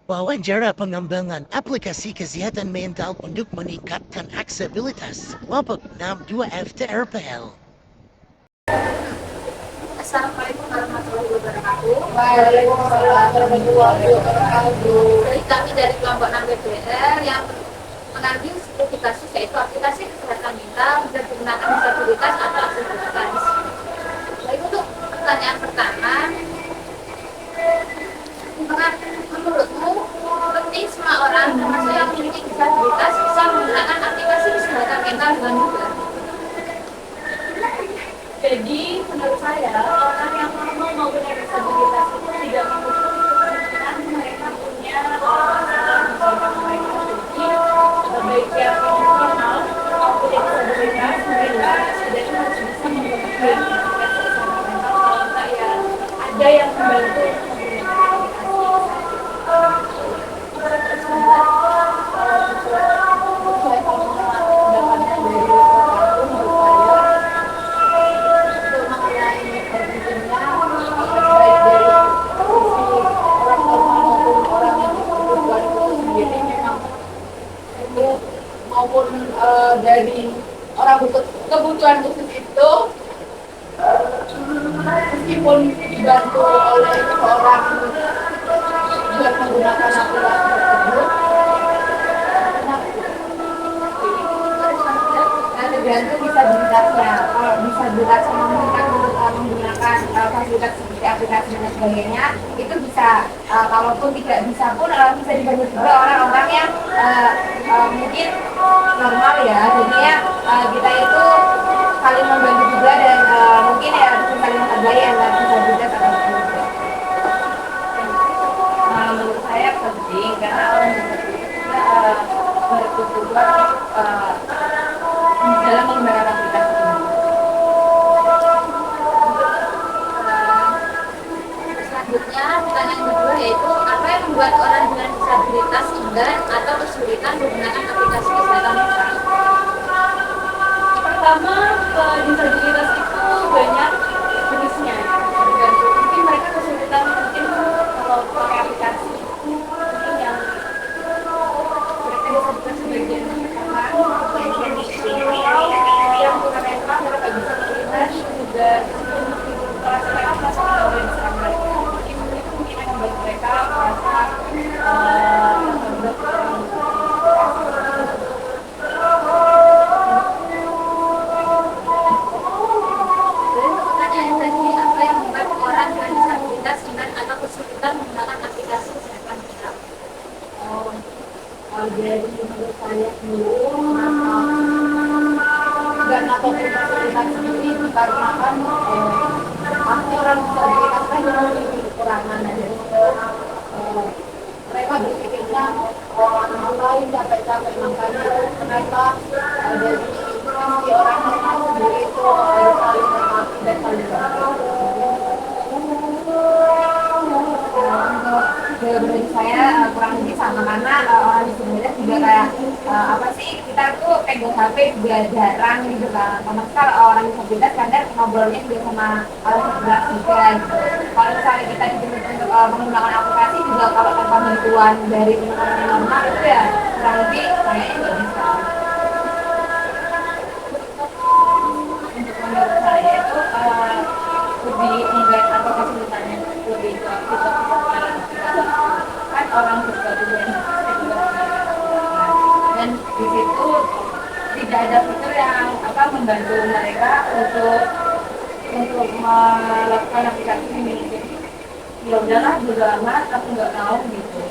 Wawancara pengembangan aplikasi kesehatan mental untuk meningkatkan aksesibilitas. Kelompok 62 FTRPL. Assalamualaikum warahmatullahi wabarakatuh. Waalaikumsalam warahmatullahi wabarakatuh. Jadi kami dari kelompok 6 BPR yang mengambil 10 kasus, yaitu aplikasi kesehatan mental bisa digunakan disabilitas atau aksesibilitas. Baik, untuk pertanyaan pertama, menurutmu penting semua orang termasuk yang memiliki disabilitas bisa menggunakan aplikasi kesehatan mental dengan mudah? Jadi menurut saya orang yang normal maupun yang disabilitas itu tidak mengukur kemungkinan mereka punya masalah misalnya mereka jadi baik yang normal maupun yang disabilitas mereka setidaknya harus bisa menggunakan aplikasi kesehatan mental kalau enggak ya ada yang membantu untuk menggunakan aplikasi saya kalau pendapatnya dari aku menurut saya untuk mengenai pentingnya baik dari sisi orang normal maupun orang yang berkebutuhan khusus sendiri memang itu maupun dari orang berkebutuhan khusus itu meskipun dibantu oleh seorang buat menggunakan aplikasi tersebut tergantung disabilitasnya. Kalau disabilitasnya memungkinkan untuk menggunakan fasilitas seperti aplikasi dan sebagainya, itu bisa. Kalaupun tidak bisa pun bisa dibantu juga orang-orang yang mungkin normal ya. Jadinya kita itu saling membantu juga dan mungkin ya bisa saling menghargai antara disabilitas atau tidak. Menurut saya penting karena orang disabilitas juga berkebutuhan dalam menggunakan aplikasi ini. Selanjutnya, pertanyaan kedua yaitu apa yang membuat orang dengan disabilitas enggan atau kesulitan menggunakan aplikasi kesehatan mental? Pertama, disabilitas itu banyak jenisnya. Dan mungkin mereka kesulitan mungkin kalau pakai aplikasi mungkin yang mereka disabilitas sebagian yang tunanetra mereka bisa melihat juga kelas mereka merasa tidak bisa mereka mungkin yang membuat mereka merasa Pertanyaan tadi, apa yang membuat orang dengan disabilitas enggan atau kesulitan menggunakan aplikasi kesehatan mental? dari menurut saya dulu dan atau kesulitan sendiri dikarenakan pasti orang disabilitas kan memiliki kekurangan dan mereka berpikirnya orang lain capek-capek makanya mereka dari sisi orang normal sendiri itu harus saling mengerti dan saling bantu. Menurut saya kurang lebih sama karena orang disabilitas juga kayak apa sih kita tuh pegang HP juga jarang gitu kan. Termasuk kalau orang disabilitas kadang ngobrolnya juga sama orang sebelah juga gitu. Kalau misalnya kita dituntut untuk menggunakan aplikasi juga kalau tanpa bantuan dari teman-teman yang normal itu ya kurang lebih kayaknya nggak bisa. Untuk menurut saya itu lebih enggak atau kesulitannya lebih ke kita kan orang berkebutuhan dan di situ tidak ada fitur yang membantu mereka untuk melakukan aplikasi ini. Jadi ya udahlah bodo amat aku nggak tahu gitu.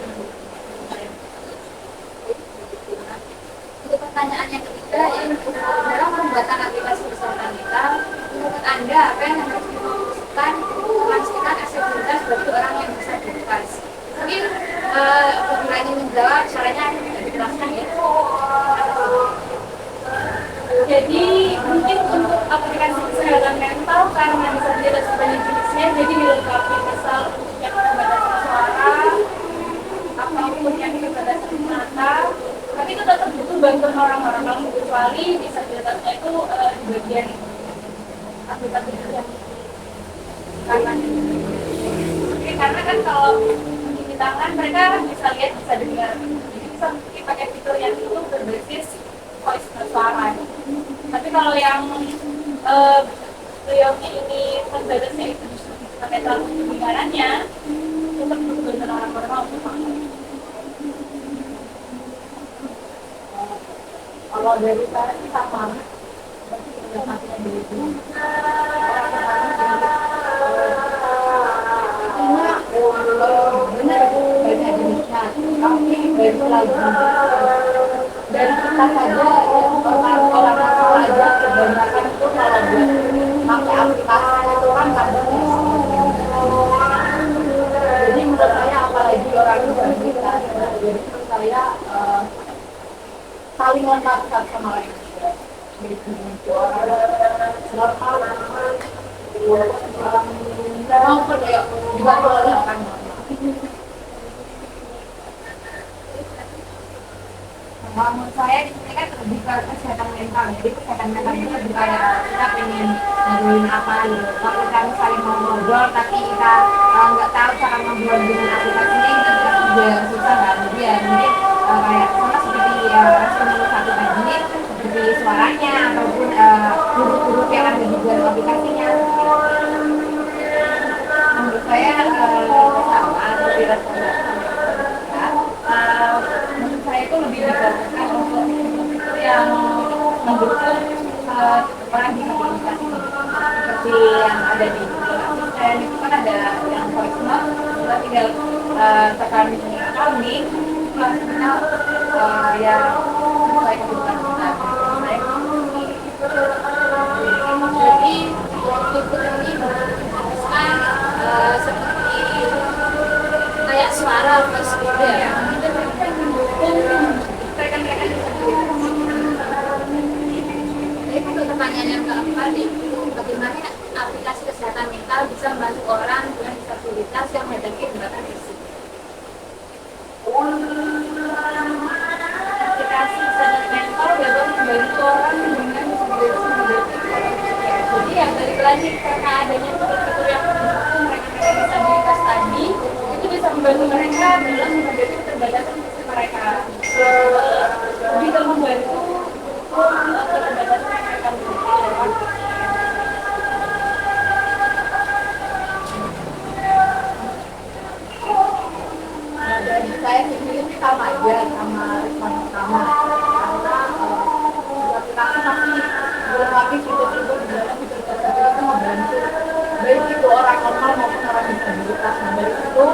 Untuk pertanyaan yang ketiga yaitu dalam pembuatan aplikasi kesehatan mental, menurut Anda apa yang harus difokuskan untuk memastikan aksesibilitas bagi orang yang disabilitas? Mungkin apabila ingin menjawab, caranya tidak dijelaskan ya. Jadi mungkin untuk aplikasi kesehatan mental karena disabilitas banyak jenisnya, jadi dilengkapi misal untuk yang keterbatasan suara ataupun yang keterbatasan mata, tapi itu tetap butuh bantuan orang-orang kecuali disabilitasnya itu di bagian aplikasi yang karena kan kalau tangan mereka bisa lihat, bisa dengar. Jadi bisa pakai fitur yang itu berbasis voice suara. Tapi kalau yang beliaunya ini terbatasnya itu pakai telepon kedengarannya, tetap benar orang normal untuk pakai. Kalau dari saya sih sama, berarti udah mati dari itu. Benar banyak jenisnya, tapi baik lagi dari kita saja orang asal aja kebanyakan itu kalau buat pakai aplikasi itu kan kadang jadi menurut saya apalagi orang disabilitas jadi menurut saya saling lengkap satu sama lain jadi orang normal maupun ya dibantu oleh orang normal. Menurut saya di sini kan lebih ke kesehatan mental, jadi kesehatan mental itu lebih kayak kita pengen ngaduin apa gitu. Kalau kita misalnya mau ngobrol tapi kita nggak tahu cara ngobrol dengan aplikasinya, kita juga susah kan. Jadi ya mungkin kayak sama seperti respon satu tadi, seperti suaranya ataupun huruf-huruf yang ada di dalam aplikasinya. Menurut saya sama dari respon menurut saya itu lebih dibagukan untuk yang mendukung orang disabilitas ini seperti yang ada di aplikasi dan itu kan ada yang voice note, kita tinggal tekan calling signal yang sesuai kebutuhan kita. Jadi untuk ini mengharuskan seperti kayak suara voice recorder ya. Rekan-rekan jadi untuk pertanyaan yang keempat itu bagaimana aplikasi kesehatan mental bisa membantu orang dengan disabilitas yang menghadapi hambatan fisik. Aplikasi kesehatan mental dapat membantu orang dengan disabilitas. Jadi yang balik lagi karena adanya fitur-fitur yang mendukung mereka-mereka disabilitas tadi itu bisa membantu mereka dalam menghadapi keterbatasan mereka, bisa membantu keterbatasan yang mereka miliki. Nah, dari saya sendiri sama aja sama respon pertama karena aplikasi masih belum lagi fitur-fitur di dalam fitur-fitur itu membantu baik itu orang normal maupun orang disabilitas. Nah dari itu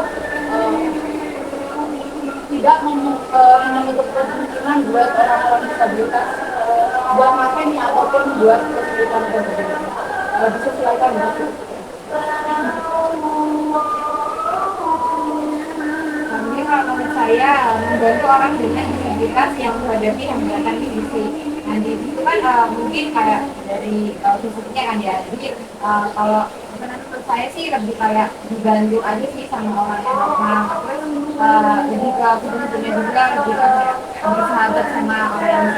tidak menutup kemungkinan buat orang-orang disabilitas buat makan ataupun buat kesulitan berbeda disesuaikan dengan itu. Ini kalau menurut saya membantu orang dengan disabilitas yang menghadapi hambatan fisik. Nah di situ kan mungkin kayak dari fisiknya kan ya. Jadi kalau menurut saya sih lebih kayak dibantu aja sih sama orang yang normal. Jadi ke fitur-fiturnya juga lebih kayak bersahabat sama orang yang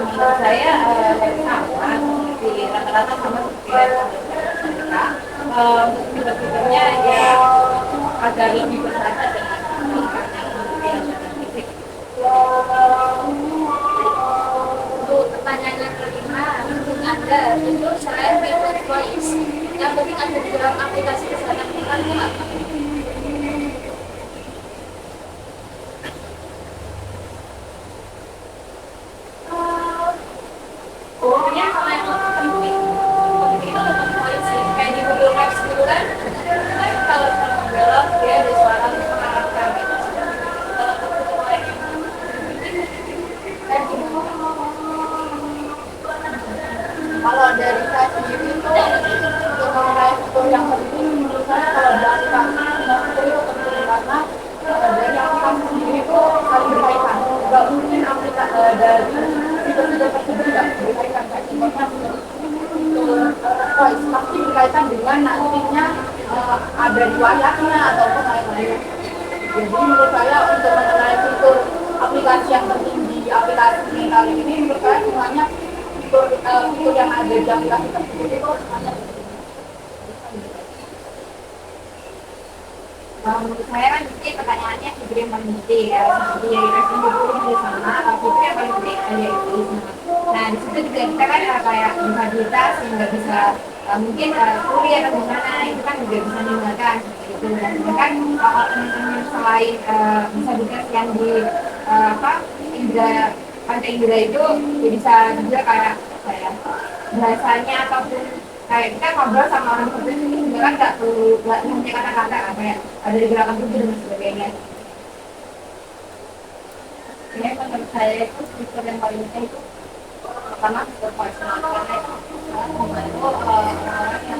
menurut saya sama seperti rata-rata sama seperti mereka. Fitur-fiturnya ya agar lebih bersahabat dengan orang yang fisik. Untuk pertanyaan yang kelima, untuk Anda, itu selain fitur voice, yang penting ada di dalam aplikasi kesehatan mental itu apa? Pokoknya kalau yang penting itu tetap voice sih. Kayak di Google Maps gitu kan, kalau belok dia ada suara untuk mengarahkan gitu. Kalau untuk yang kalau dari saya sendiri itu untuk mengenai fitur yang penting menurut saya kalau dari fitur itu penting karena dari aplikasi sendiri itu saling berkaitan. Nggak mungkin aplikasi dari fitur-fitur tersebut nggak berkaitan kayak contohnya fitur voice pasti berkaitan dengan nantinya ada di wayangnya ataupun lain-lain. Jadi menurut saya untuk mengenai fitur aplikasi yang penting di aplikasi mental ini menurut saya semuanya fitur yang ada di aplikasi tersebut itu semuanya Menurut saya kan mesti pertanyaannya fitur yang paling penting ya, seperti yang kita sebut juga sama fitur yang paling penting ada itu. Nah di situ juga kita kan kayak disabilitas yang nggak bisa mungkin kuliah atau gimana itu kan juga bisa digunakan seperti itu. Dan bahkan kalau teman-teman selain disabilitas yang di apa indra panca indera itu ya bisa juga kayak bahasanya ataupun kayak kita ngobrol sama orang seperti ini juga kan nggak hanya kata-kata kan, kayak ada di gerakan tubuh dan sebagainya. Ini menurut saya itu fitur yang paling penting itu pertama fitur personal karena itu membantu orang yang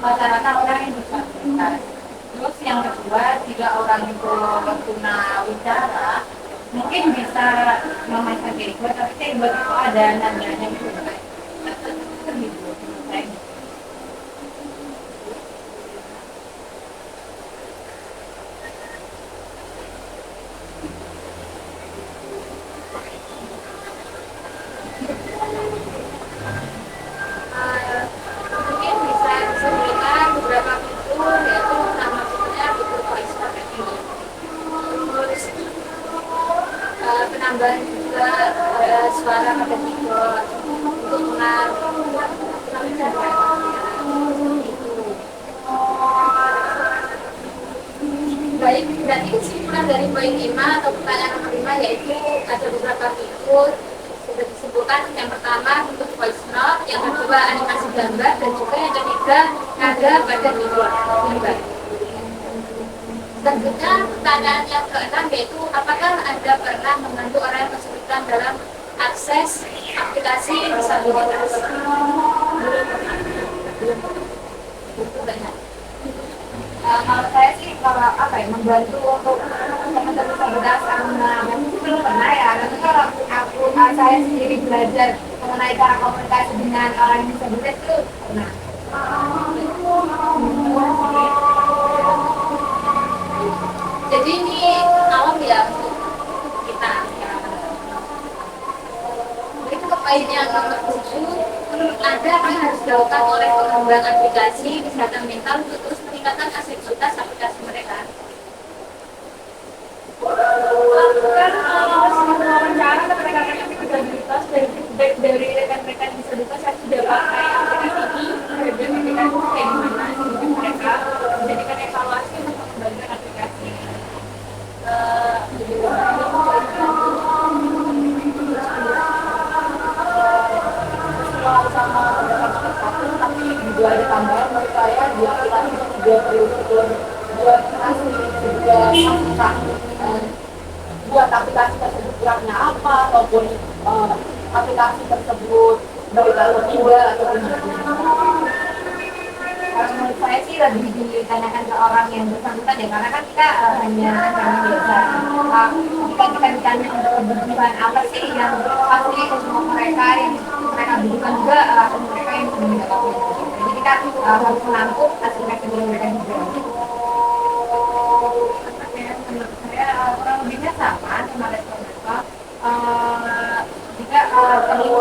rata-rata orang yang disabilitas. Terus yang kedua jika orang itu tuna wicara mungkin bisa memainkan keyboard, tapi keyboard itu ada nadanya gitu kayak gitu. Mungkin bisa disebutkan beberapa fitur, yaitu nama fiturnya fitur voice recognition. Terus penambahan juga suara pada keyboard untuk mengajar itu. Baik, berarti kesimpulan dari poin 5 atau pertanyaan nomor 5 yaitu ada beberapa fitur sudah disebutkan. Yang pertama fitur voice note, yang kedua animasi gambar, dan juga yang ketiga nada pada keyboard. Selanjutnya pertanyaan yang keenam yaitu apakah Anda pernah membantu orang yang kesulitan dalam akses aplikasi disabilitas? Kalau saya sih kalau apa ya membantu untuk teman-teman disabilitas menggunakan itu belum pernah ya. Tapi kalau saya sendiri belajar mengenai cara komunikasi dengan orang yang disabilitas itu pernah. Jadi ini awam ya untuk kita. Itu ke poin yang nomor 7, ada apa yang harus dilakukan oleh pengembang aplikasi kesehatan mental untuk terus meningkatkan aksesibilitas aplikasi mereka? Kan semua wawancara ke rekan-rekan disabilitas dari rekan-rekan disabilitas yang sudah pakai aplikasi ini dan ketika kayak gimana sih mereka menjadikan evaluasi untuk mengembangkan aplikasi. Sama tapi juga ada tambahan menurut saya di aplikasi juga perlu buat asli juga masukan buat aplikasi tersebut kurangnya apa ataupun aplikasi tersebut baik atau tidak ataupun menurut saya sih lebih ditanyakan ke orang yang bersangkutan ya, karena kan kita hanya orang biasa. Jika kita ditanya untuk kebutuhan apa sih yang pasti ke semua mereka yang mereka butuhkan juga mereka yang mendapatkan. Jadi kita harus menampung aspirasi dari mereka juga. Menurut saya kurang lebihnya sama respon mereka. Jika perlu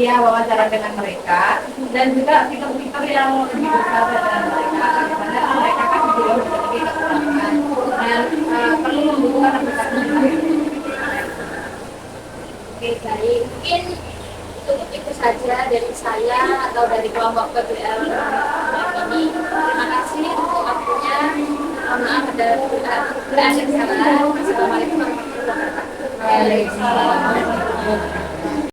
ya wawancara dengan mereka dan juga fitur-fitur yang lebih besar dengan mereka karena mereka kan juga memiliki kekurangan dan perlu membutuhkan aplikasi lain. Oke, baik. Mungkin cukup itu saja dari saya atau dari kelompok PBL ini. Terima kasih untuk waktunya. Mohon maaf ada salah. Assalamualaikum warahmatullahi wabarakatuh. Waalaikumsalam.